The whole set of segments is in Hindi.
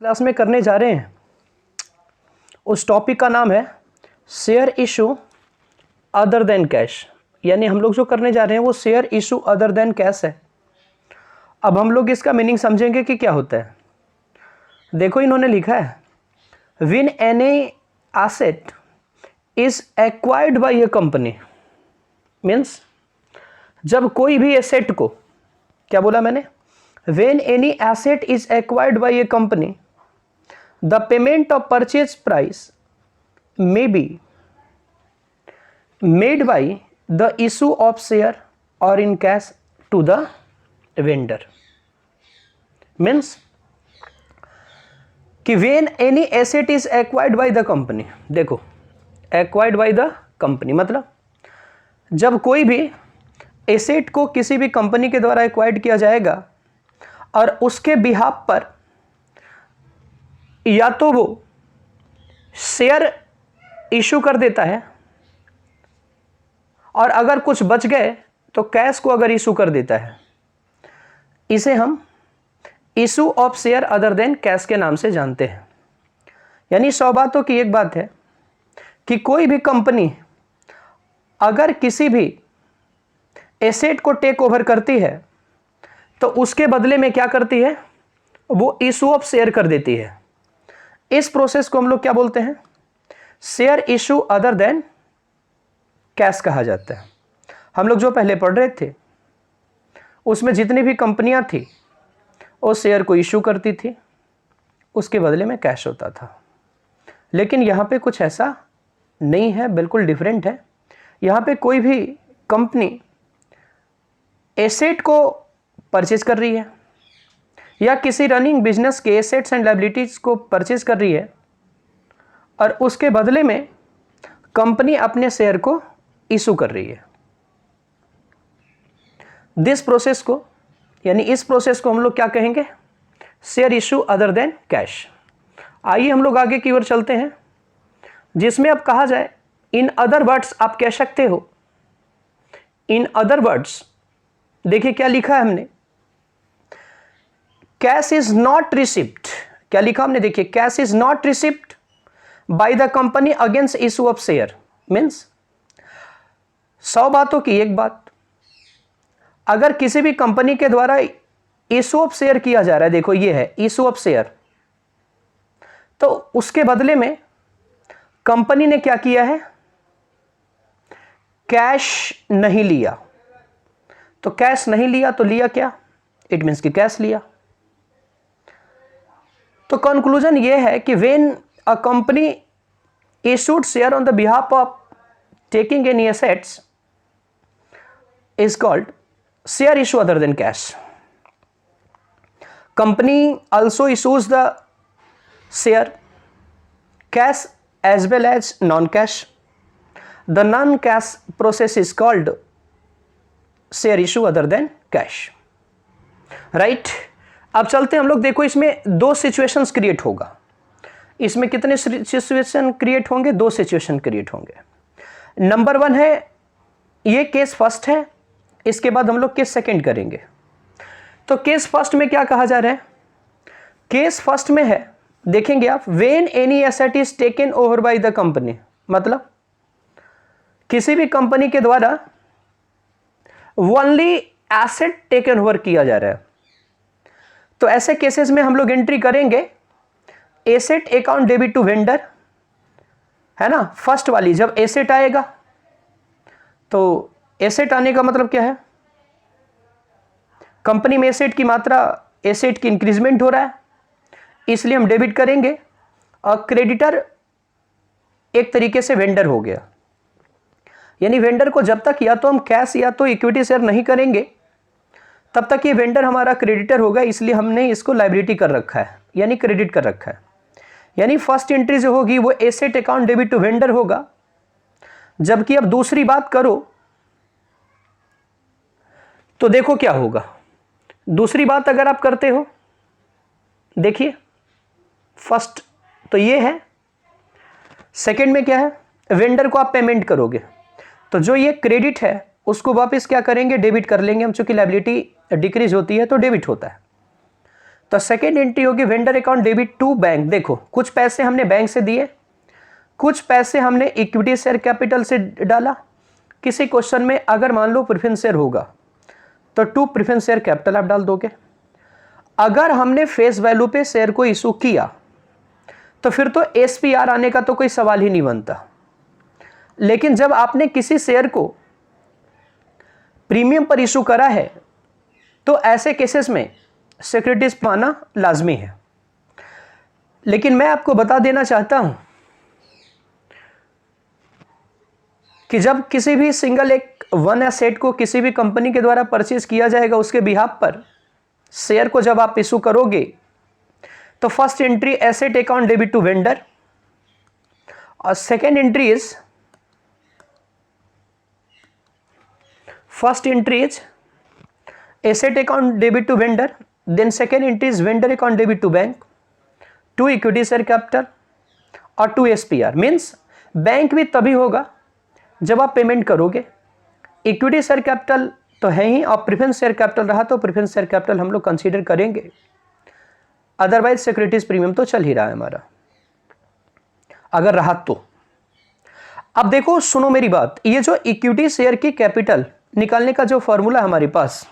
क्लास में करने जा रहे हैं उस टॉपिक का नाम है share issue other than cash. यानी हम लोग जो करने जा रहे हैं वो share issue other than cash है। अब हम लोग इसका मीनिंग समझेंगे कि क्या होता है। देखो इन्होंने लिखा है when any asset is acquired by A company, means जब कोई भी एसेट को, क्या बोला मैंने, when any asset is acquired by A company the payment of purchase price may be made by the issue of share or in cash to the vendor। means कि when any asset is acquired by the company, देखो acquired by the company मतलब जब कोई भी एसेट को किसी भी कंपनी के द्वारा एक्वायर्ड किया जाएगा और उसके बिहाफ पर या तो वो शेयर इशू कर देता है और अगर कुछ बच गए तो कैश को अगर इशू कर देता है, इसे हम issue of share other than cash के नाम से जानते हैं। यानी 100 बातों की एक बात है कि कोई भी कंपनी अगर किसी भी एसेट को टेक ओवर करती है तो उसके बदले में क्या करती है, वो इशू ऑफ शेयर कर देती है। इस प्रोसेस को हम लोग क्या बोलते हैं, share issue other than cash कहा जाता है। हम लोग जो पहले पढ़ रहे थे उसमें जितनी भी कंपनियां थी वो शेयर को इशू करती थी, उसके बदले में कैश होता था। लेकिन यहाँ पे कुछ ऐसा नहीं है, बिल्कुल डिफरेंट है। यहाँ पे कोई भी कंपनी एसेट को परचेज कर रही है या किसी रनिंग बिजनेस के एसेट्स एंड लायबिलिटीज को परचेज कर रही है और उसके बदले में कंपनी अपने शेयर को इशू कर रही है। दिस प्रोसेस को, यानी इस प्रोसेस को हम लोग क्या कहेंगे, share issue other than cash. आइए हम लोग आगे की ओर चलते हैं, जिसमें अब कहा जाए, इन अदर वर्ड्स आप कह सकते हो, इन अदर वर्ड्स देखिए क्या लिखा है हमने, कैश इज नॉट रिसिप्ट। क्या लिखा हमने, देखिए cash is not receipt by the company against issue of share. Means 100 बातों की एक बात, अगर किसी भी कंपनी के द्वारा इशू ऑफ शेयर किया जा रहा है, देखो ये है इशू ऑफ शेयर, तो उसके बदले में कंपनी ने क्या किया है, कैश नहीं लिया। तो कैश नहीं लिया तो लिया क्या, इट मीन्स कि कैश लिया। तो कंक्लूजन ये है कि when a company issued share on the behalf of taking any assets is called share issue other than cash. Company also issues the share cash as well as non-cash. The non-cash process is called share issue other than cash. Right? अब चलते हम लोग, देखो इसमें 2 सिचुएशंस क्रिएट होगा। इसमें कितने सिचुएशन क्रिएट होंगे, 2 सिचुएशन क्रिएट होंगे। नंबर 1 है, ये केस फर्स्ट है, इसके बाद हम लोग केस सेकंड करेंगे। तो केस फर्स्ट में क्या कहा जा रहा है, केस फर्स्ट में है, देखेंगे आप, when any asset is taken over by the company, मतलब किसी भी कंपनी के द्वारा ओनली एसेट टेकन ओवर किया जा रहा है। तो ऐसे केसेस में हम लोग एंट्री करेंगे asset account debit to vendor, है ना। फर्स्ट वाली, जब एसेट आएगा तो एसेट आने का मतलब क्या है, कंपनी में एसेट की मात्रा, एसेट की इंक्रीजमेंट हो रहा है, इसलिए हम डेबिट करेंगे। और क्रेडिटर एक तरीके से वेंडर हो गया, यानी वेंडर को जब तक या तो हम कैश या तो इक्विटी शेयर नहीं करेंगे तब तक ये वेंडर हमारा क्रेडिटर होगा, इसलिए हमने इसको लायबिलिटी कर रखा है, यानी क्रेडिट कर रखा है। यानी फर्स्ट एंट्री जो होगी वो asset account debit to vendor होगा। जबकि अब दूसरी बात करो तो देखो क्या होगा, दूसरी बात अगर आप करते हो, देखिए फर्स्ट तो ये है, सेकंड में क्या है, वेंडर को आप पेमेंट करोगे, तो जो ये क्रेडिट है उसको वापस क्या करेंगे, डेबिट कर लेंगे हम, चूंकि लायबिलिटी डिक्रीज होती है तो डेबिट होता है। तो सेकेंड एंट्री होगी vendor account debit to bank. देखो कुछ पैसे हमने बैंक से दिए, कुछ पैसे हमने इक्विटी शेयर कैपिटल से डाला। किसी क्वेश्चन में अगर मान लो प्रेफरेंस शेयर होगा तो टू प्रेफरेंस शेयर कैपिटल आप डाल दोगे। अगर हमने फेस वैल्यू पे शेयर को इशू किया तो फिर तो एसपीआर आने का तो कोई सवाल ही नहीं बनता। लेकिन जब आपने किसी शेयर को प्रीमियम पर इशू करा है तो ऐसे केसेस में सिक्योरिटीज पाना लाजमी है। लेकिन मैं आपको बता देना चाहता हूं कि जब किसी भी सिंगल एक वन एसेट को किसी भी कंपनी के द्वारा परचेज किया जाएगा, उसके बिहाफ पर शेयर को जब आप इशू करोगे तो first entry asset account debit to vendor और second entry is first entry is asset account debit to vendor, then second entry is vendor account debit to bank, to equity share capital और टू एसपीआर। मीन्स बैंक भी तभी होगा जब आप पेमेंट करोगे। इक्विटी शेयर कैपिटल तो है ही, और प्रेफरेंस शेयर कैपिटल रहा तो प्रेफरेंस शेयर कैपिटल हम लोग कंसीडर करेंगे, अदरवाइज सिक्योरिटीज प्रीमियम तो चल ही रहा है हमारा अगर रहा तो। अब देखो सुनो मेरी बात, ये जो इक्विटी शेयर की कैपिटल निकालने का जो फॉर्मूला हमारे पास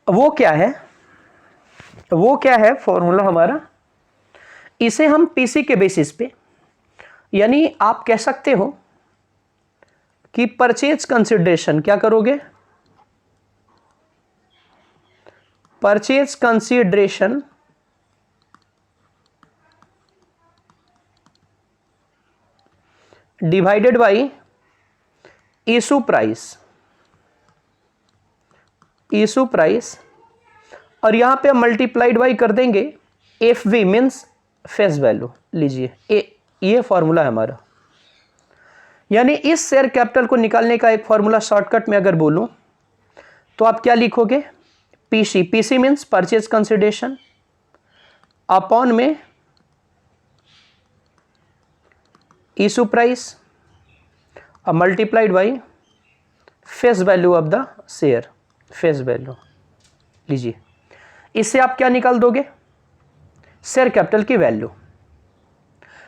वो क्या है, वो क्या है फॉर्मूला हमारा, इसे हम पीसी के बेसिस पे, यानी आप कह सकते हो कि परचेज कंसिडरेशन क्या करोगे, purchase consideration divided by issue price, issue price, और यहां पे मल्टीप्लाइड बाई कर देंगे F V means face value. लीजिए ये फॉर्मूला है हमारा। यानी इस शेयर कैपिटल को निकालने का एक फॉर्मूला शॉर्टकट में अगर बोलूं तो आप क्या लिखोगे, PC, PC means purchase consideration upon में इशू प्राइस और multiplied by face value of the share, face value. लीजिए इससे आप क्या निकाल दोगे, शेयर कैपिटल की वैल्यू।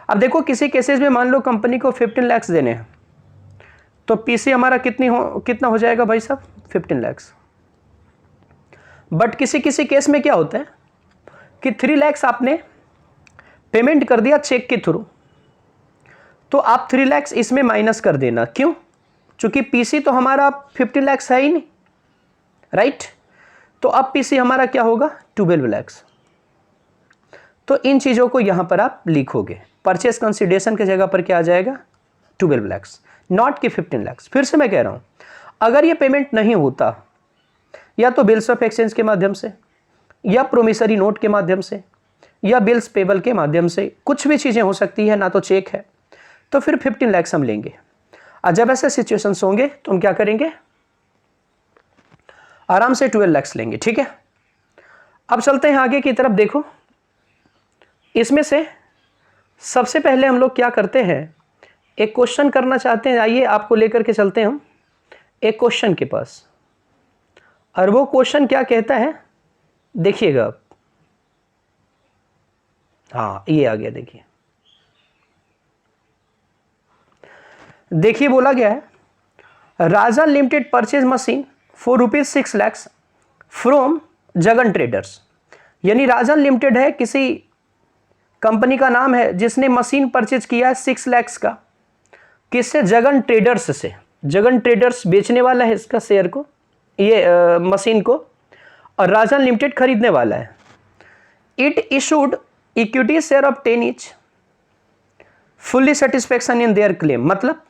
अब देखो किसी केसेस में मान लो कंपनी को 15 लाख देने हैं तो पीसी हमारा कितना हो जाएगा भाई साहब, 15 लाख। बट किसी किसी केस में क्या होता है कि 3 लाख आपने पेमेंट कर दिया चेक के थ्रू, तो आप 3 लाख इसमें माइनस कर देना। क्यों? चूंकि पीसी तो हमारा 15 लाख है ही नहीं, राइट? तो अब पीसी हमारा क्या होगा, 12 लाख। तो इन चीजों को यहां पर आप लिखोगे, परचेस कंसिडरेशन की जगह पर क्या आ जाएगा, 12 लाख, नॉट कि 15 लाख। फिर से मैं कह रहा हूं, अगर ये पेमेंट नहीं होता या तो बिल्स ऑफ एक्सचेंज के माध्यम से या प्रोमिसरी नोट के माध्यम से या बिल्स पेबल के माध्यम से, कुछ भी चीजें हो सकती है, ना तो चेक है, तो फिर 15 लाख हम लेंगे। और जब ऐसे सिचुएशंस होंगे तो हम क्या करेंगे, आराम से 12 लाख लेंगे। ठीक है, अब चलते हैं आगे की तरफ। देखो इसमें से सबसे पहले हम लोग क्या करते हैं, एक क्वेश्चन करना चाहते हैं। आइए आपको लेकर के चलते हैं हम एक क्वेश्चन के पास, और वो क्वेश्चन क्या कहता है देखिएगा आप। हाँ ये आ गया, देखिए देखिए बोला गया है Raja limited purchase machine for ₹6 lakh from Jagan traders. यानी राजन लिमिटेड है, किसी कंपनी का नाम है जिसने मशीन परचेज किया है 6 लाख का, किससे, जगन ट्रेडर्स से। जगन ट्रेडर्स बेचने वाला है इसका शेयर को, ये मशीन को, और राजन लिमिटेड खरीदने वाला है। It issued equity share of 10 each fully satisfaction in their claim. मतलब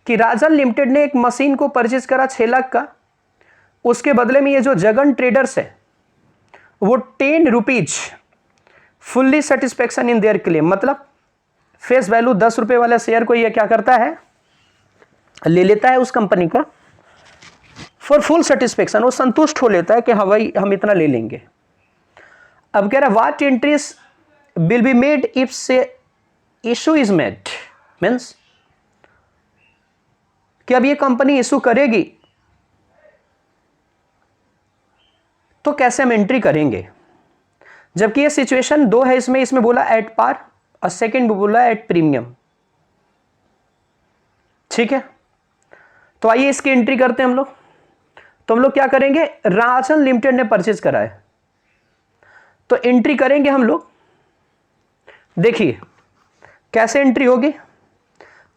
कि राजन लिमिटेड ने एक मशीन को परचेज करा 6 लाख का, उसके बदले में ये जो जगन ट्रेडर्स है वो 10 rupees fully satisfaction in their claim, मतलब फेस वैल्यू 10 रुपए वाला शेयर को ये क्या करता है, ले लेता है उस कंपनी का फॉर फुल सेटिस्फैक्शन। वो संतुष्ट हो लेता है कि हाँ भाई हम इतना ले लेंगे। अब कह रहा है what entries will be made if से इशू इज मेड, मीन्स कि अब ये कंपनी इशू करेगी तो कैसे हम एंट्री करेंगे, जबकि ये सिचुएशन दो है, इसमें इसमें बोला एट पार और सेकंड में बोला एट प्रीमियम। ठीक है, तो आइए इसकी एंट्री करते हैं हम लोग। तो हम लोग क्या करेंगे, राजन लिमिटेड ने परचेज करा है, तो एंट्री करेंगे हम लोग। देखिए कैसे एंट्री होगी,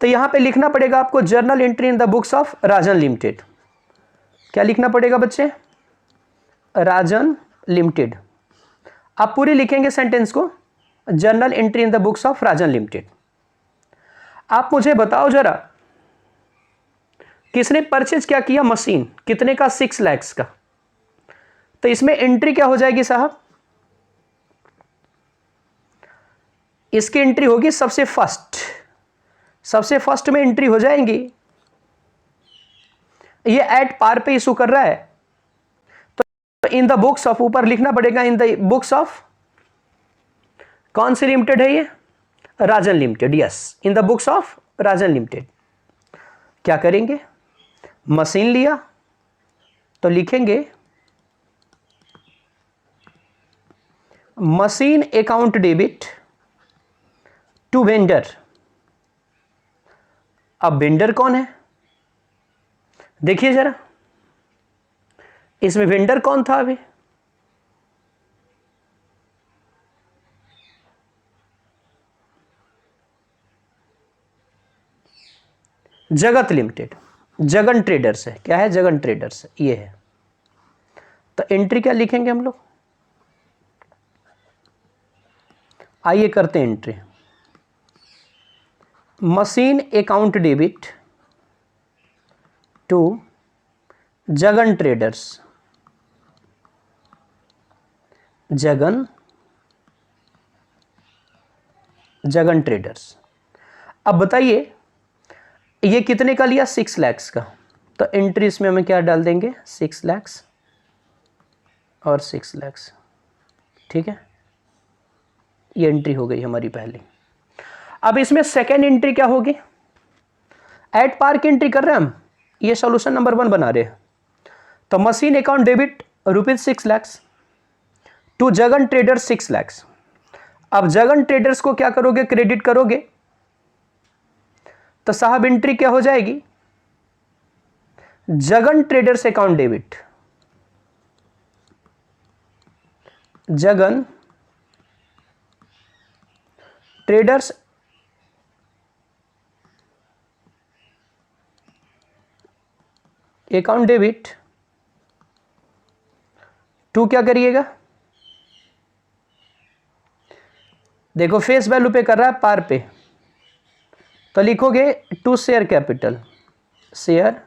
तो यहां पे लिखना पड़ेगा आपको journal entry in the books of Rajan limited. क्या लिखना पड़ेगा बच्चे, राजन लिमिटेड। आप पूरी लिखेंगे सेंटेंस को, journal entry in the books of Rajan limited. आप मुझे बताओ जरा, किसने परचेज क्या किया, मशीन, कितने का, 6 लाख का। तो इसमें एंट्री क्या हो जाएगी साहब, इसकी एंट्री होगी सबसे फर्स्ट में एंट्री हो जाएंगी। ये एट पार पे इशू कर रहा है, तो इन द बुक्स ऑफ, ऊपर लिखना पड़ेगा इन द बुक्स ऑफ, कौन सी लिमिटेड है ये, Rajan limited. Yes, in the books of Rajan limited. क्या करेंगे, मशीन लिया तो लिखेंगे machine account debit to vendor. अब वेंडर कौन है, देखिए जरा, इसमें वेंडर कौन था अभी, जगत लिमिटेड, जगन ट्रेडर्स है। क्या है, जगन ट्रेडर्स, ये है। तो एंट्री क्या लिखेंगे हम लोग, आइए करते हैं entry. Machine account debit to Jagan traders, Jagan traders. अब बताइए ये कितने का लिया, 6 लाख का। तो एंट्री इसमें हमें क्या डाल देंगे, 6 लाख और 6 लाख। ठीक है, ये एंट्री हो गई हमारी पहली। अब इसमें सेकेंड एंट्री क्या होगी, एट पार की एंट्री कर रहे हैं हम, ये सॉल्यूशन नंबर 1 बना रहे हैं। तो machine account debit ₹6 lakh to Jagan traders 6 lakh. अब जगन ट्रेडर्स को क्या करोगे, क्रेडिट करोगे, तो साहब एंट्री क्या हो जाएगी, Jagan traders account debit, Jagan traders account debit to, क्या करिएगा, देखो फेस वैल्यू पे कर रहा है, पार पे, तो लिखोगे टू शेयर कैपिटल, शेयर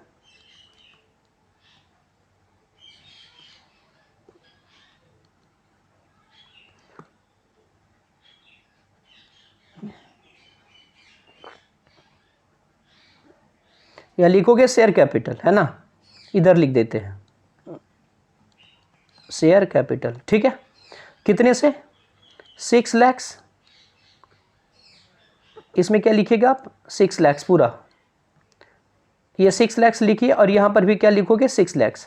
या लिखोगे शेयर कैपिटल, है ना, इधर लिख देते हैं शेयर कैपिटल। ठीक है, कितने से, 6 लाख। इसमें क्या लिखिएगा आप, 6 लाख पूरा, ये 6 लाख लिखिए, और यहां पर भी क्या लिखोगे, 6 लाख।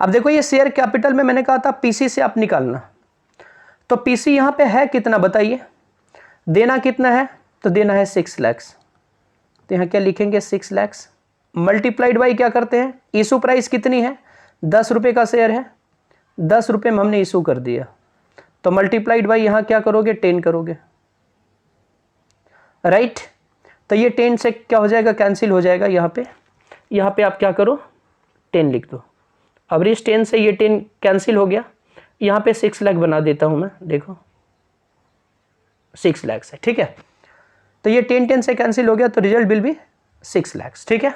अब देखो ये शेयर कैपिटल में मैंने कहा था पीसी से आप निकालना, तो पीसी यहां पे है कितना बताइए, देना कितना है, तो देना है 6 लाख। तो यहां क्या लिखेंगे, 6 लाख मल्टीप्लाइड बाई क्या करते हैं, इशू प्राइस कितनी है, 10 रुपये का शेयर है, 10 रुपये में हमने इशू कर दिया, तो मल्टीप्लाइड बाई यहां क्या करोगे, 10 करोगे, राइट। तो ये 10 से क्या हो जाएगा, कैंसिल हो जाएगा, यहाँ पे आप क्या करो, 10 लिख दो। अब इस 10 से ये 10 कैंसिल हो गया, यहाँ पे 6 लाख बना देता हूँ मैं, देखो 6 लाख है। ठीक है, तो ये 10 से कैंसिल हो गया, तो रिजल्ट विल बी 6 लाख। ठीक है,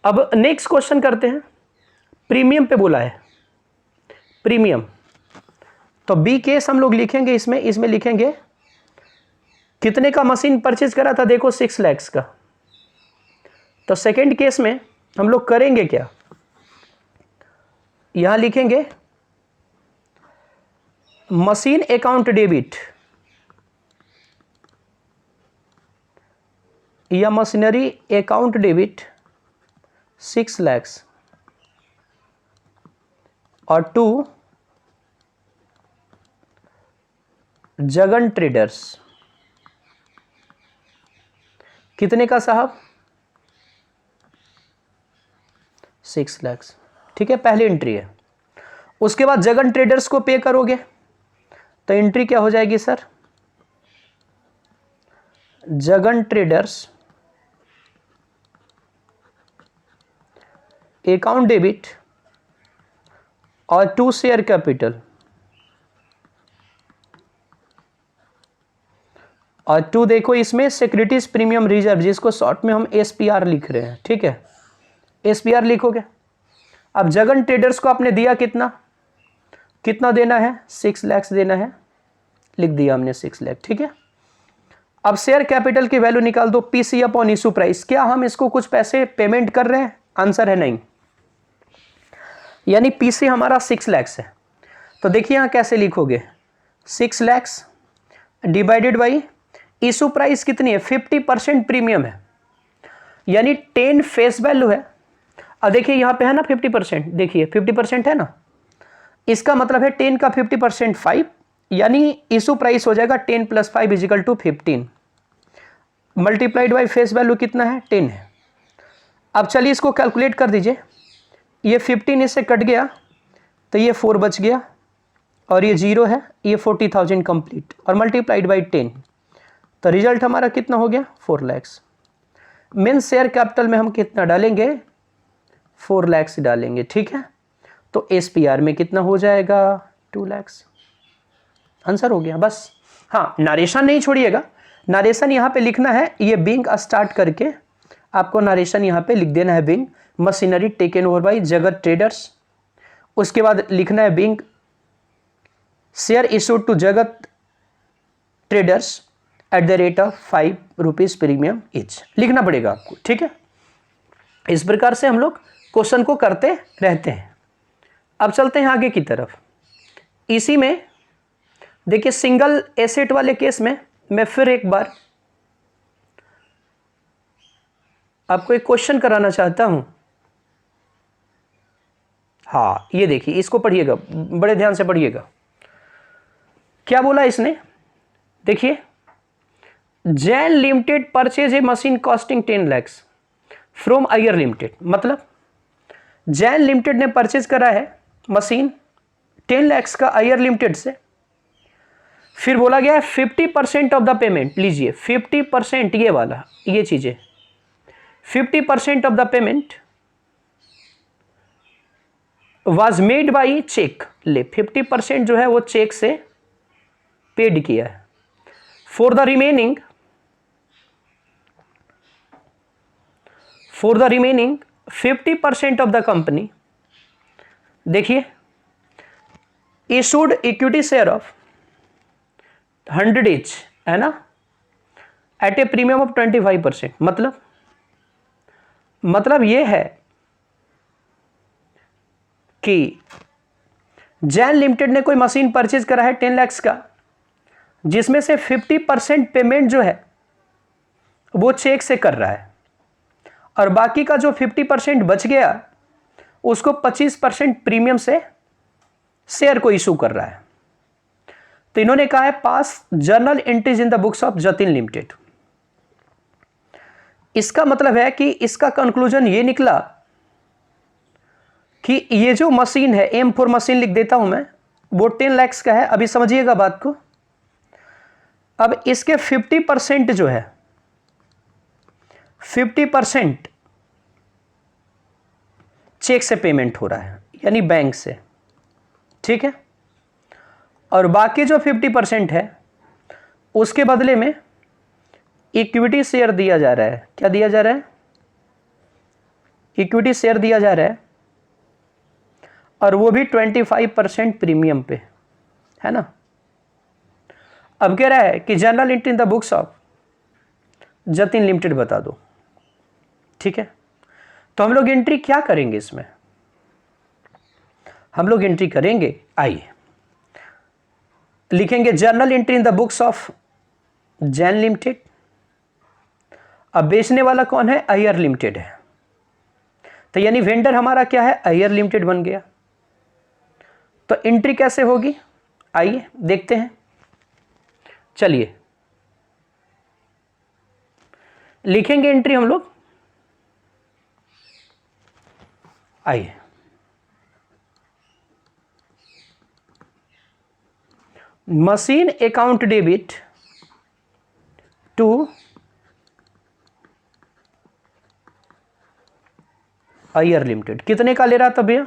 अब नेक्स्ट क्वेश्चन करते हैं। प्रीमियम पे बोला है, प्रीमियम, तो बी केस हम लोग लिखेंगे, इसमें लिखेंगे कितने का मशीन परचेज करा था, देखो 6 लाख का। तो सेकंड केस में हम लोग करेंगे क्या, यहां लिखेंगे मशीन अकाउंट डेबिट या मशीनरी अकाउंट डेबिट 6 लाख और टू जगन ट्रेडर्स, कितने का साहब? 6 लाख। ठीक है, पहली एंट्री है। उसके बाद जगन ट्रेडर्स को पे करोगे तो एंट्री क्या हो जाएगी sir? Jagan traders account debit और 2 शेयर कैपिटल, और 2 देखो इसमें सिक्योरिटीज प्रीमियम रिजर्व, जिसको शॉर्ट में हम SPR लिख रहे हैं। ठीक है, SPR लिखोगे। अब जगन ट्रेडर्स को आपने दिया कितना, कितना देना है? 6 लाख देना है, लिख दिया हमने 6 लाख। ठीक है, अब शेयर कैपिटल की वैल्यू निकाल दो, PC अपॉन इशू प्राइस। क्या हम इसको कुछ पैसे पेमेंट कर रहे हैं? आंसर है नहीं, यानी PC हमारा 6 लाख है। तो देखिए यहां कैसे लिखोगे, 6 lakh divided by issue price कितनी है? 50% प्रीमियम है, यानी 10 फेस वैल्यू है। अब देखिए यहां पे है ना 50%, देखिए 50% है ना, इसका मतलब है 10 का 50% 5, यानी इशू प्राइस हो जाएगा 10 + 5 = 15 मल्टीप्लाइड बाई फेस वैल्यू कितना है? 10 है। अब चलिए इसको कैलकुलेट कर दीजिए, ये 15 इससे कट गया तो ये 4 बच गया, और ये 0 है, ये 40,000 कंप्लीट, और मल्टीप्लाइड बाई 10, तो रिजल्ट हमारा कितना हो गया? 4 लाख। मीन्स शेयर कैपिटल में हम कितना डालेंगे? 4 लाख डालेंगे। ठीक है, तो SPR में कितना हो जाएगा? 2 लाख। आंसर हो गया बस। हाँ, नारेशन नहीं छोड़िएगा, नारेशन यहाँ पे लिखना है, ये बिंग स्टार्ट करके आपको नारेशन यहाँ पे लिख देना है, being machinery taken over by Jagat traders. उसके बाद लिखना है being share issued to Jagat traders @ 5 rupees premium each, लिखना पड़ेगा आपको। ठीक है, इस प्रकार से हम लोग क्वेश्चन को करते रहते हैं। अब चलते हैं आगे की तरफ। इसी में देखिए सिंगल एसेट वाले केस में मैं फिर एक बार आपको एक क्वेश्चन कराना चाहता हूं। हाँ, ये देखिए, इसको पढ़िएगा, बड़े ध्यान से पढ़िएगा। क्या बोला इसने? देखिए, Jain limited purchase a machine costing 10 lakh from Iyer limited. मतलब जैन लिमिटेड ने परचेज करा है मशीन 10 लाख का अय्यर लिमिटेड से। फिर बोला गया है 50% ऑफ द पेमेंट, लीजिए 50%, ये वाला, ये चीजें 50% of the payment was made by cheque. ले 50% जो है वो चेक से पेड किया है। For the remaining 50% of the company, देखिए, issued equity share of 100 each, है ना, एट ए प्रीमियम ऑफ 25%। मतलब ये है कि जैन लिमिटेड ने कोई मशीन परचेज करा है 10 लाख का, जिसमें से 50% पेमेंट जो है वो चेक से कर रहा है, और बाकी का जो 50% बच गया उसको 25% प्रीमियम से शेयर को इशू कर रहा है। तो इन्होंने कहा है पास journal entries in the books of Jatin limited. इसका मतलब है कि इसका कंक्लूजन ये निकला कि ये जो मशीन है, M4 मशीन लिख देता हूं मैं, वो 10 लाख का है। अभी समझिएगा बात को। अब इसके 50% जो है, 50% चेक से पेमेंट हो रहा है, यानी बैंक से। ठीक है, और बाकी जो 50% है उसके बदले में इक्विटी शेयर दिया जा रहा है। क्या दिया जा रहा है? इक्विटी शेयर दिया जा रहा है, और वो भी 25% प्रीमियम पे, है ना। अब कह रहा है कि journal entry in the books of Jatin limited बता दो। ठीक है, तो हम लोग एंट्री क्या करेंगे इसमें? हम लोग एंट्री करेंगे, आइए लिखेंगे journal entry in the books of Jain limited. अब बेचने वाला कौन है? अय्यर लिमिटेड है, तो यानी वेंडर हमारा क्या है? अय्यर लिमिटेड बन गया। तो एंट्री कैसे होगी, आइए देखते हैं। चलिए लिखेंगे एंट्री हम लोग। आइए, machine account debit to Iyer limited. कितने का ले रहा था भैया?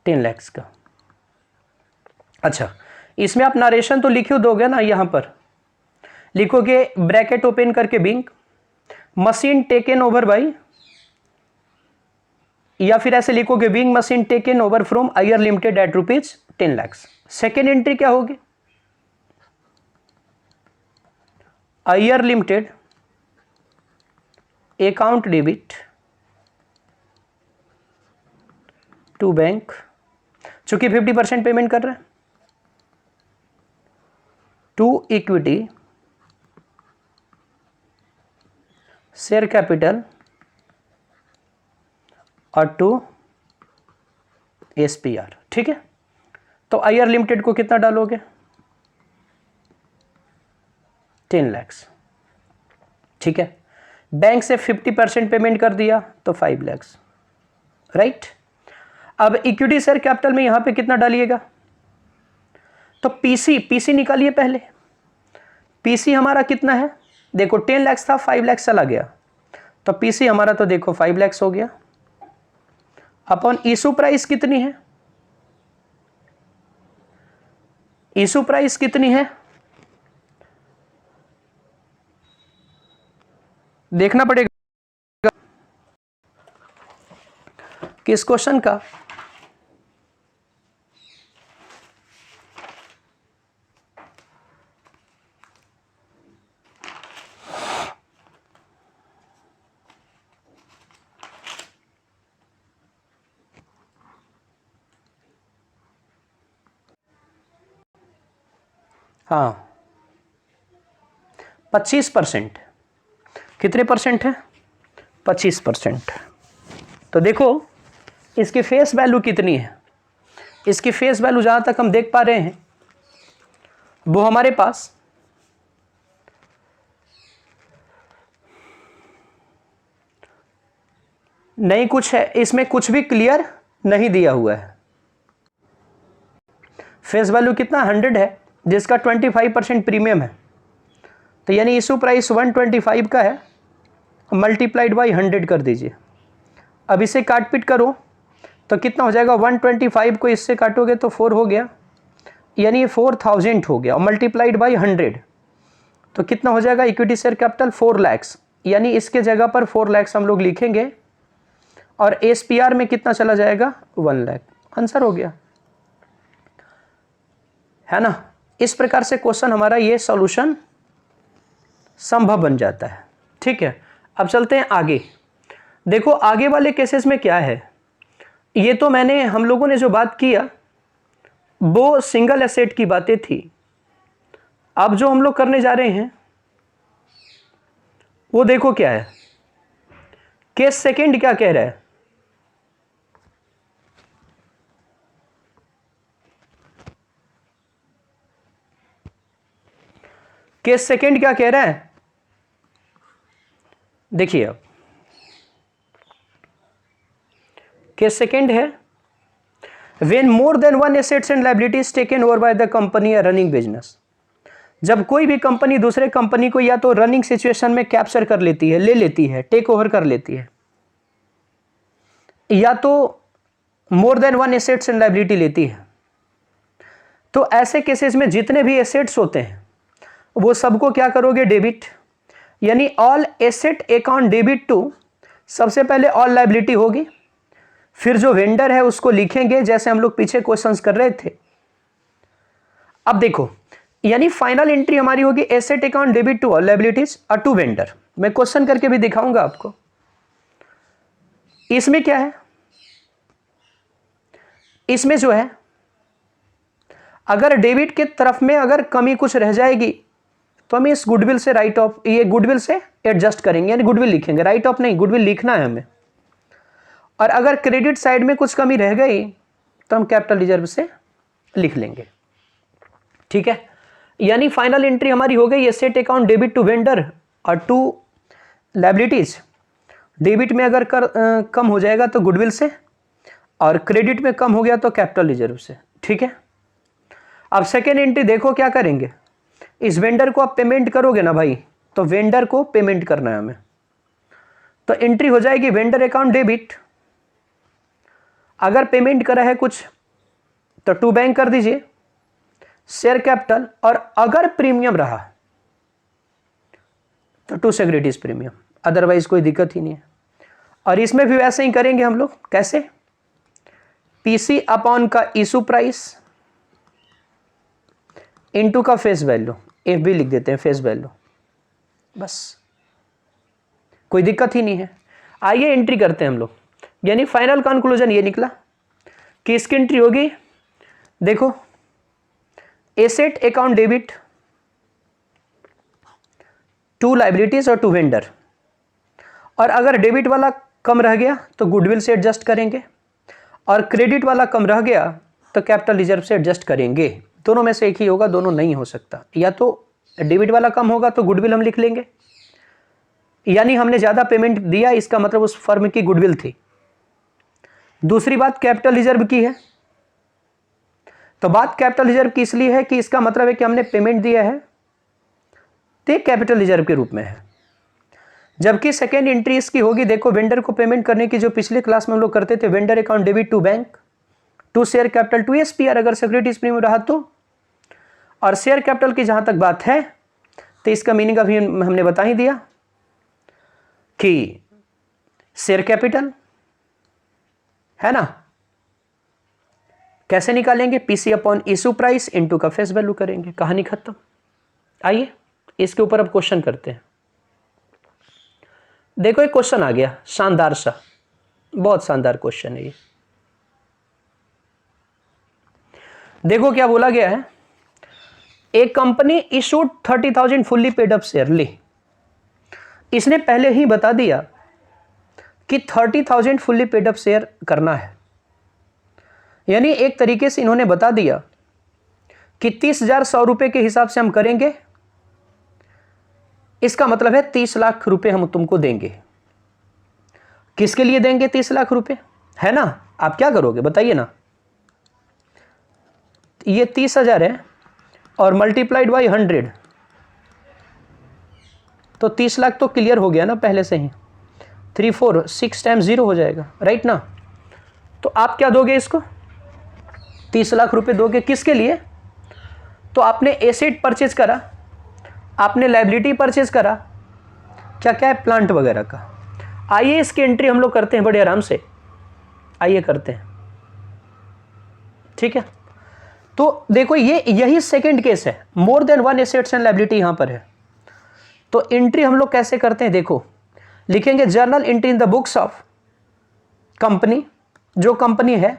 10 लाख का। अच्छा, इसमें आप नरेशन तो लिख दोगे ना, यहां पर लिखोगे ब्रैकेट ओपन करके being machine taken over by, या फिर ऐसे लिखोगे being machine taken over from Iyer limited at ₹10 lakh. Second entry क्या होगी? Iyer limited account debit to bank, चूंकि 50% पेमेंट कर रहे हैं, टू इक्विटी शेयर कैपिटल और टू एसपीआर। ठीक है, तो अय्यर लिमिटेड को कितना डालोगे? 10 लाख। ठीक है, बैंक से 50% पेमेंट कर दिया तो 5 लाख, राइट। अब इक्विटी शेयर कैपिटल में यहां पे कितना डालिएगा? तो पीसी निकालिए पहले। पीसी हमारा कितना है? देखो 10 लाख था, 5 लाख चला गया, तो पीसी हमारा तो देखो 5 लाख हो गया। अपॉन इशू प्राइस कितनी है? इशू प्राइस कितनी है देखना पड़ेगा किस क्वेश्चन का। हाँ, 25%। कितने परसेंट है? 25%। तो देखो इसकी फेस वैल्यू कितनी है। इसकी फेस वैल्यू जहां तक हम देख पा रहे हैं वो हमारे पास नहीं कुछ है, इसमें कुछ भी क्लियर नहीं दिया हुआ है। फेस वैल्यू कितना? 100 है, जिसका 25% प्रीमियम है, तो यानी इशू प्राइस 125 का है, मल्टीप्लाइड बाई 100 कर दीजिए। अब इसे काट पीट करो तो कितना हो जाएगा? 125 को इससे काटोगे तो 4 हो गया, यानी ये 4000 हो गया, और मल्टीप्लाइड बाई 100 तो कितना हो जाएगा? इक्विटी शेयर कैपिटल 4 लाख, यानी इसके जगह पर 4 लाख हम लोग लिखेंगे, और एसपीआर में कितना चला जाएगा? 1 लाख। आंसर हो गया, है ना। इस प्रकार से क्वेश्चन हमारा ये सॉल्यूशन संभव बन जाता है। ठीक है, अब चलते हैं आगे। देखो आगे वाले केसेस में क्या है, ये तो मैंने हम लोगों ने जो बात किया वो सिंगल एसेट की बातें थी। अब जो हम लोग करने जा रहे हैं वो देखो क्या है। केस सेकंड क्या कह रहा है? केस सेकंड क्या कह रहा है? देखिए अब केस सेकंड है, when more than one assets and liabilities taken over by the company या रनिंग बिजनेस। जब कोई भी कंपनी दूसरे कंपनी को या तो रनिंग सिचुएशन में कैप्चर कर लेती है, ले लेती है, टेक ओवर कर लेती है, या तो more than one assets and liability लेती है, तो ऐसे केसेस में जितने भी एसेट्स होते हैं वो सबको क्या करोगे? डेबिट, यानी all asset account debit to, सबसे पहले ऑल लायबिलिटी होगी, फिर जो वेंडर है उसको लिखेंगे जैसे हम लोग पीछे क्वेश्चंस कर रहे थे। अब देखो, यानी फाइनल एंट्री हमारी होगी asset account debit to all liabilities और टू वेंडर। मैं क्वेश्चन करके भी दिखाऊंगा आपको। इसमें क्या है? इसमें जो है अगर डेबिट के तरफ में अगर कमी कुछ रह जाएगी तो हम इस गुडविल से राइट ऑफ, ये गुडविल से एडजस्ट करेंगे, यानी गुडविल लिखेंगे, राइट ऑफ नहीं, गुडविल लिखना है हमें। और अगर क्रेडिट साइड में कुछ कमी रह गई तो हम कैपिटल रिजर्व से लिख लेंगे। ठीक है, यानी फाइनल एंट्री हमारी हो गई asset account debit to vendor और टू लायबिलिटीज। डेबिट में अगर कम हो जाएगा तो गुडविल से, और क्रेडिट में कम हो गया तो कैपिटल रिजर्व से। ठीक है, अब सेकेंड एंट्री देखो क्या करेंगे, इस वेंडर को आप पेमेंट करोगे ना भाई, तो वेंडर को पेमेंट करना है हमें, तो एंट्री हो जाएगी वेंडर अकाउंट डेबिट। अगर पेमेंट करा है कुछ तो टू बैंक कर दीजिए, शेयर कैपिटल, और अगर प्रीमियम रहा तो टू सिक्योरिटीज प्रीमियम, अदरवाइज कोई दिक्कत ही नहीं है। और इसमें भी वैसे ही करेंगे हम लोग, कैसे, पीसी अपॉन का इशू प्राइस इनटू का फेस वैल्यू, एफ भी लिख देते हैं फेस वैल्यू, बस कोई दिक्कत ही नहीं है। आइए एंट्री करते हैं हम लोग, यानी फाइनल कंक्लूजन ये निकला कि इसकी एंट्री होगी, देखो, asset account debit to liabilities और टू वेंडर, और अगर डेबिट वाला कम रह गया तो गुडविल से एडजस्ट करेंगे, और क्रेडिट वाला कम रह गया तो कैपिटल रिजर्व से एडजस्ट करेंगे। दोनों में से एक ही होगा, दोनों नहीं हो सकता, या तो डेबिट वाला कम होगा तो गुडविल हम लिख लेंगे, यानी हमने ज्यादा पेमेंट दिया, इसका मतलब उस फर्म की गुडविल थी। दूसरी बात कैपिटल रिजर्व की है, तो बात कैपिटल रिजर्व की इसलिए है कि इसका मतलब है कि हमने पेमेंट दिया है तो कैपिटल रिजर्व के रूप में है। जबकि सेकेंड एंट्री इसकी होगी, देखो, वेंडर को पेमेंट करने की, जो पिछले क्लास में हम लोग करते थे, vendor account debit to bank to share capital to SPR, अगर सिक्योरिटीज प्रीमियम रहा तो, और शेयर कैपिटल की जहां तक बात है तो इसका मीनिंग अभी हमने बता ही दिया कि शेयर कैपिटल है ना, कैसे निकालेंगे, PC upon issue price into का फेस वैल्यू करेंगे, कहानी खत्म। आइए इसके ऊपर अब क्वेश्चन करते हैं। देखो एक क्वेश्चन आ गया शानदार सा, बहुत शानदार क्वेश्चन है ये। देखो क्या बोला गया है, एक company issued 30,000 fully paid up share. ली, इसने पहले ही बता दिया कि 30,000 फुल्ली पेड अप शेयर करना है, यानी एक तरीके से इन्होंने बता दिया कि 30,100 रुपए के हिसाब से हम करेंगे, इसका मतलब है 30 लाख रुपए हम तुमको देंगे। किसके लिए देंगे 30 लाख रुपए, है ना, आप क्या करोगे बताइए ना, ये 30,000 है और मल्टीप्लाइड बाई 100, तो 30 लाख तो क्लियर हो गया ना पहले से ही, 3 4 6 टाइम्स 0 हो जाएगा, राइट ना। तो आप क्या दोगे इसको, 30 लाख रुपए दोगे, किसके लिए, तो आपने एसेट परचेज करा, आपने लायबिलिटी परचेज करा, क्या क्या है, प्लांट वगैरह का। आइए इसकी एंट्री हम लोग करते हैं बड़े आराम से, आइए करते हैं, ठीक है। तो देखो यही सेकंड केस है, more than one assets and liability यहां पर है। तो एंट्री हम लोग कैसे करते हैं, देखो, लिखेंगे journal entry in the books of company, जो कंपनी है,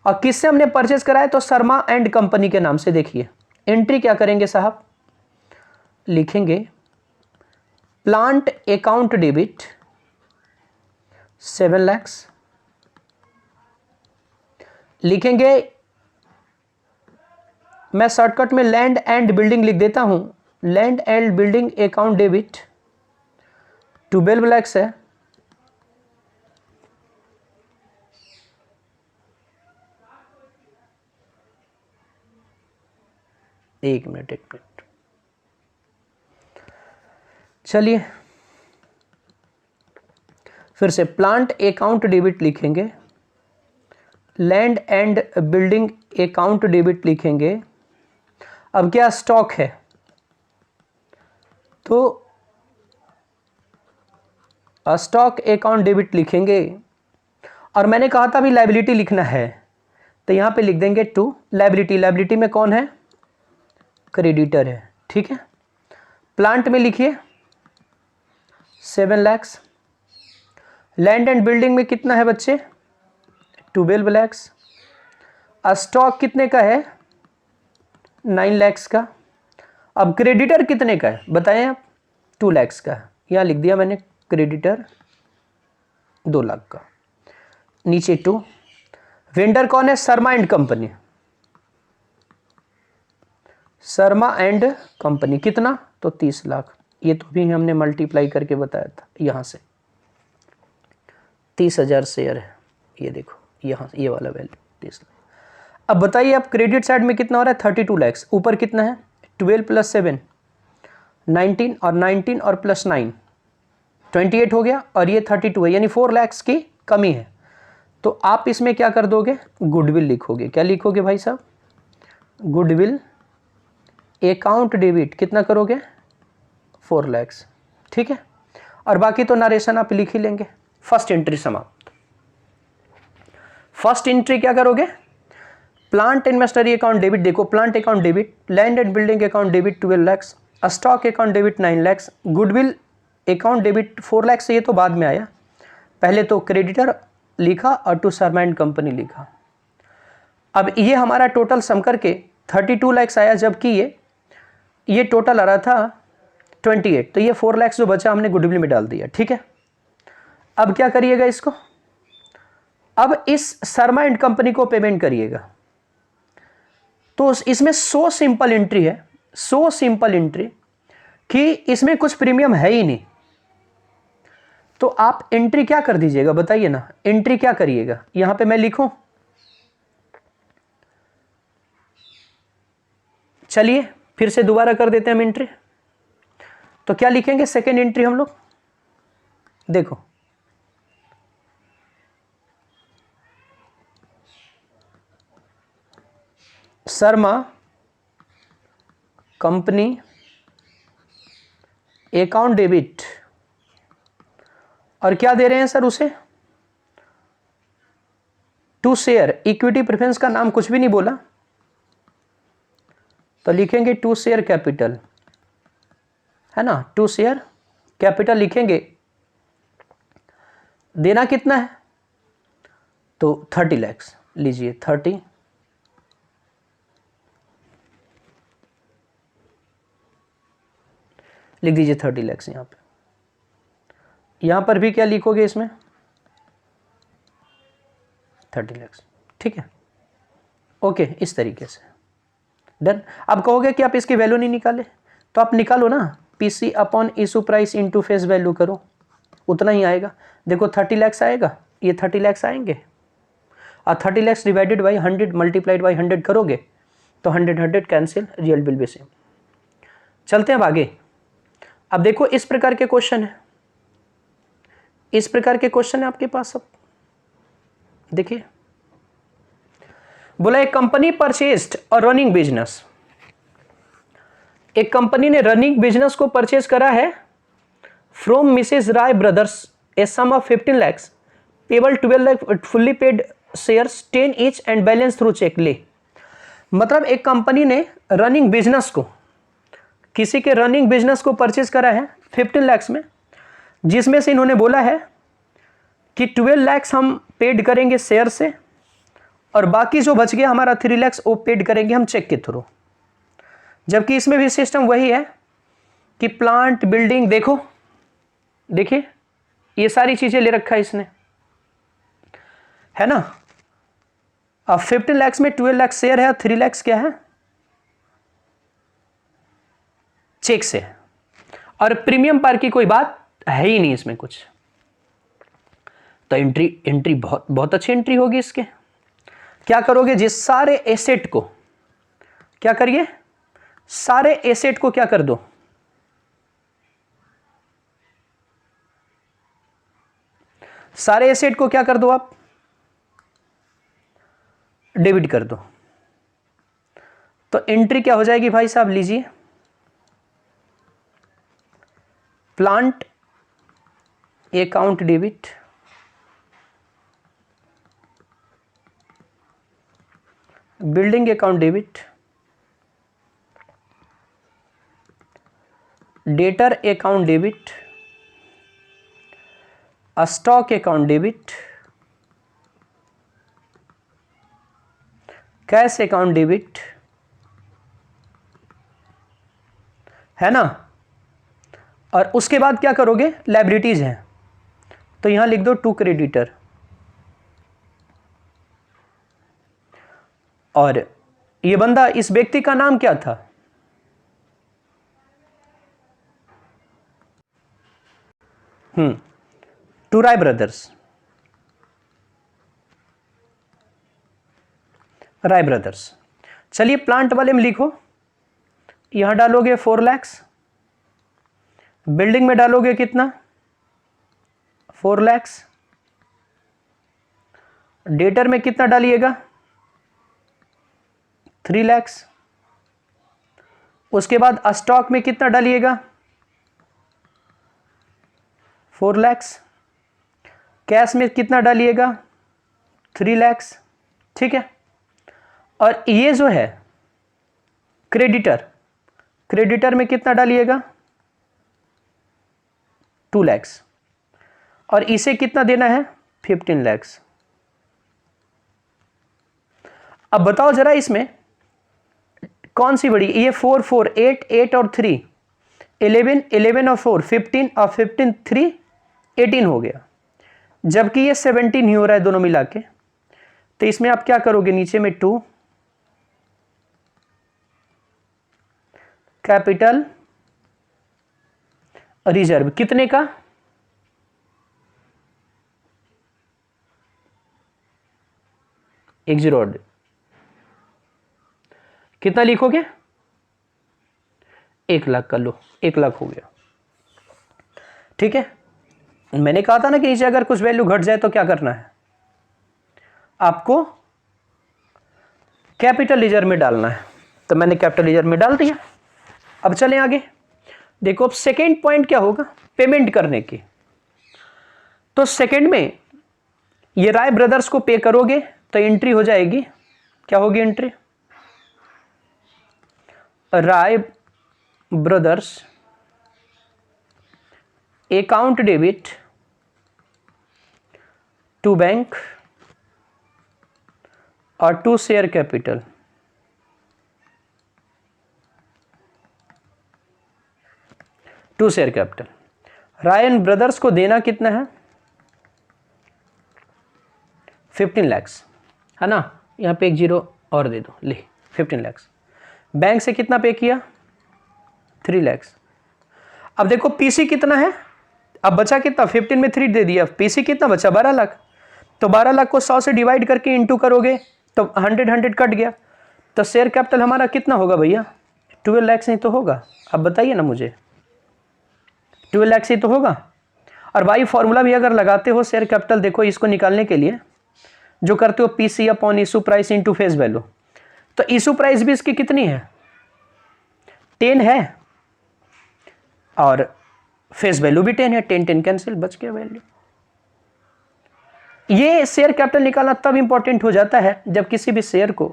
और किससे हमने परचेज करा है, तो शर्मा एंड कंपनी के नाम से। देखिए एंट्री क्या करेंगे साहब, लिखेंगे प्लांट अकाउंट डेबिट 7 लाख, लिखेंगे, मैं शॉर्टकट में लैंड एंड बिल्डिंग लिख देता हूं, land and building account debit 12 lakh है, एक मिनट, चलिए फिर से प्लांट अकाउंट डेबिट लिखेंगे, land and building account debit लिखेंगे। अब क्या स्टॉक है, तो स्टॉक अकाउंट डेबिट लिखेंगे, और मैंने कहा था भी लायबिलिटी लिखना है, तो यहां पे लिख देंगे टू लायबिलिटी, लायबिलिटी में कौन है, क्रेडिटर है, ठीक है। प्लांट में लिखिए 7 लाख, लैंड एंड बिल्डिंग में कितना है बच्चे, 12 लाख, स्टॉक कितने का है, 9 लाख का। अब क्रेडिटर कितने का है बताएं आप, 2 लाख का, यहां लिख दिया मैंने क्रेडिटर 2 लाख का, नीचे 2। वेंडर कौन है, Sharma and company, Sharma and company कितना, तो 30 लाख। ये तो भी हमने मल्टीप्लाई करके बताया था, यहाँ से 30,000 शेयर है, ये देखो यहाँ ये वाला वैल्यू 30 लाख। अब बताइए अब क्रेडिट साइड में कितना हो रहा है, 32 लैक्स। ऊपर कितना है, 12 + 7 19, और 19 और +9 28 हो गया, और ये 32 है, यानी 4 लैक्स की कमी है। तो आप इसमें क्या कर दोगे, गुडविल लिखोगे। क्या लिखोगे भाई साहब, गुडविल अकाउंट डेबिट कितना करोगे, 4 लैक्स। ठीक है, और बाकी तो नरेशन आप लिख ही लेंगे। फर्स्ट एंट्री समाप्त। फर्स्ट एंट्री क्या करोगे, plant and machinery account debit. देखो plant account debit, land and building account debit 12 lakhs, stock account debit 9 lakhs, goodwill account debit 4 lakhs. ये तो बाद में आया, पहले तो क्रेडिटर लिखा और टू शर्मा एंड कंपनी लिखा। अब ये हमारा टोटल सम करके 32 लैक्स आया, जबकि ये टोटल आ रहा था 28। तो ये 4 लैक्स जो बचा हमने गुडविल में डाल दिया। ठीक है, अब क्या करिएगा इसको, अब इस शर्मा एंड कंपनी को पेमेंट करिएगा। तो इसमें सो सिंपल एंट्री है, सो सिंपल एंट्री कि इसमें कुछ प्रीमियम है ही नहीं। तो आप एंट्री क्या कर दीजिएगा बताइए ना, एंट्री क्या करिएगा, यहां पे मैं लिखूं, चलिए फिर से दोबारा कर देते हैं हम एंट्री। तो क्या लिखेंगे सेकेंड एंट्री हम लोग, देखो शर्मा कंपनी अकाउंट डेबिट, और क्या दे रहे हैं सर उसे, टू शेयर इक्विटी प्रेफरेंस का नाम कुछ भी नहीं बोला, तो लिखेंगे टू शेयर कैपिटल, है ना, टू शेयर कैपिटल लिखेंगे। देना कितना है, तो 30 लैक्स लीजिए, 30 लिख दीजिए, 30 लैक्स। यहां पे, यहां पर भी क्या लिखोगे इसमें, 30 लैक्स। ठीक है, ओके, इस तरीके से डन। अब कहोगे कि आप इसकी वैल्यू नहीं निकाले, तो आप निकालो ना, PC upon issue price into face value करो, उतना ही आएगा। देखो 30 लैक्स आएगा, ये 30 लैक्स आएंगे, और 30 lakhs divided by 100 multiplied by 100 करोगे तो 100 cancel, result will be same. चलते हैं अब आगे। अब देखो इस प्रकार के क्वेश्चन है, इस प्रकार के क्वेश्चन है आपके पास। अब देखिए, बोला एक कंपनी परचेस्ड और रनिंग बिजनेस, एक कंपनी ने रनिंग बिजनेस को परचेज करा है from Mrs Rai brothers a sum of 15 lakhs payable 12 lakh fully paid shares 10 each and balance through cheque. ले मतलब एक कंपनी ने रनिंग बिजनेस को, किसी के रनिंग बिजनेस को परचेज करा है 15 लैक्स में, जिसमें से इन्होंने बोला है कि 12 लैक्स हम पेड करेंगे शेयर से, और बाकी जो बच गया हमारा 3 लैक्स वो पेड करेंगे हम चेक के थ्रू। जबकि इसमें भी सिस्टम वही है कि प्लांट बिल्डिंग, देखो देखिए ये सारी चीजें ले रखा है इसने, है ना। अब 15 लैक्स में 12 लाख शेयर है, 3 लैक्स क्या है, चेक से, और प्रीमियम पर की कोई बात है ही नहीं इसमें कुछ। तो एंट्री बहुत बहुत अच्छी एंट्री होगी इसके। क्या करोगे, जिस सारे एसेट को क्या करिए, सारे एसेट को क्या कर दो, सारे एसेट को क्या कर दो आप, डेबिट कर दो। तो एंट्री क्या हो जाएगी भाई साहब, लीजिए plant account debit, building account debit, debtor account debit, stock account debit, cash account debit, है ना। और उसके बाद क्या करोगे, लायबिलिटीज हैं, तो यहां लिख दो टू क्रेडिटर, और ये बंदा, इस व्यक्ति का नाम क्या था, to Rai brothers, Rai brothers. चलिए प्लांट वाले में लिखो, यहां डालोगे 4 लाख, बिल्डिंग में डालोगे कितना 4 लाख, डेटर में कितना डालिएगा 3 लाख, उसके बाद स्टॉक में कितना डालिएगा 4 लाख, कैश में कितना डालिएगा 3 लाख, ठीक है। और ये जो है क्रेडिटर, क्रेडिटर में कितना डालिएगा 2 लाख, और इसे कितना देना है 15 लाख। अब बताओ जरा इसमें कौन सी बड़ी, ये 4 4 8 8 और 3 11 11 और 4 15 और 15 3 18 हो गया, जबकि ये 17 ही हो रहा है दोनों मिला के। तो इसमें आप क्या करोगे, नीचे में 2 कैपिटल रिजर्व कितने का, एक जीरो और कितना लिखोगे 1 लाख कर लो, 1 लाख हो गया, ठीक है। मैंने कहा था ना कि नीचे अगर कुछ वैल्यू घट जाए तो क्या करना है, आपको कैपिटल रिजर्व में डालना है। तो मैंने कैपिटल रिजर्व में डाल दिया। अब चलें आगे, देखो अब सेकेंड पॉइंट क्या होगा, पेमेंट करने की। तो सेकेंड में ये राय ब्रदर्स को पे करोगे तो एंट्री हो जाएगी, क्या होगी entry, Rai brothers account debit to bank और to share capital. To share capital Rai and brothers को देना कितना है 15 लाख, है ना, यहां पे एक जीरो और दे दो, ले 15 लाख। बैंक से कितना पे किया 3 लाख। अब देखो पीसी कितना है, अब बचा कितना 15 में 3 दे दिया, पीसी कितना बचा 12 लाख। तो 12 लाख को 100 से डिवाइड करके इंटू करोगे तो 100 कट गया, तो शेयर कैपिटल हमारा कितना होगा भैया 12 लाख ही तो होगा। अब बताइए ना मुझे, 12 लाख ही तो होगा। और भाई फॉर्मूला भी अगर लगाते हो शेयर कैपिटल, देखो इसको निकालने के लिए जो करते हो PC upon issue price into face value, तो इशू प्राइस भी इसकी कितनी है 10 है और फेस वैल्यू भी 10 है, 10 10 कैंसिल, बच गया वैल्यू। ये शेयर कैपिटल निकालना तब इंपॉर्टेंट हो जाता है जब किसी भी शेयर को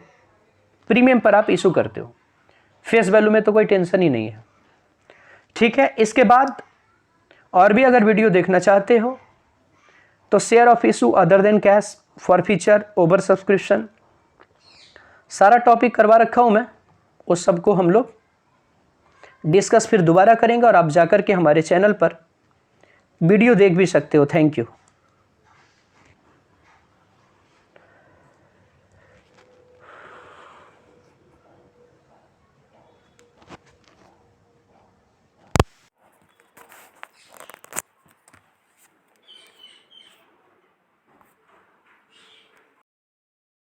प्रीमियम पर आप इशू करते हो, फेस वैल्यू में तो कोई टेंशन ही नहीं है, ठीक है। इसके बाद और भी अगर वीडियो देखना चाहते हो तो share of issue other than cash, for feature, over subscription, सारा टॉपिक करवा रखा हूं मैं, उस सबको हम लोग डिस्कस फिर दोबारा करेंगे और आप जाकर के हमारे चैनल पर वीडियो देख भी सकते हो। Thank you.